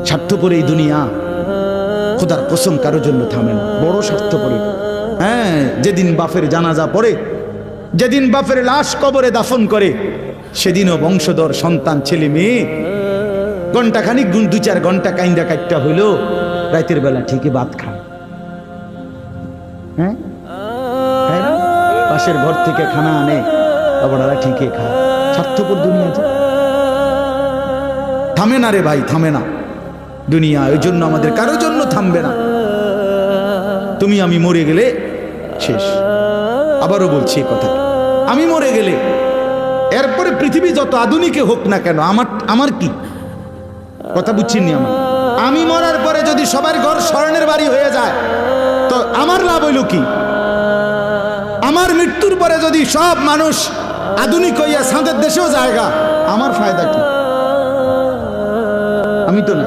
স্বার্থপর এই দুনিয়া খোদার কসম কারোর জন্য থামে না, বড় স্বার্থপর। হ্যাঁ, যেদিন বাপের জানাজা পড়ে, যেদিন বাপের লাশ কবরে দাফন করে, সেদিনও বংশধর সন্তান ছেলে মেয়ে ঘন্টাখানিক 2-4 ঘন্টা কাইন্দা কাটটা হইলো, রাতের বেলা ঠিকই ভাত খায়। হ্যাঁ, পাশের ঘর থেকে খানা আনে, বাবারা ঠিকই খায়। স্বার্থপর দুনিয়া যে থামে না রে ভাই, থামে না দুনিয়া। ওই জন্য আমাদের কারোর জন্য থামবে না। তুমি আমি মরে গেলে শেষ। আবারও বলছি কথা, আমি মরে গেলে এরপরে পৃথিবী যত আধুনিকে হোক না কেন, আমার কি কথা বুঝছিনি? আমি মরার পরে যদি সবার ঘর স্বর্ণের বাড়ি হয়ে যায় তো আমার লাভ হইল কি? আমার মৃত্যুর পরে যদি সব মানুষ আধুনিক হইয়া সাঁদের দেশেও জায়গা, আমার ফায়দা কি? আমি তো না।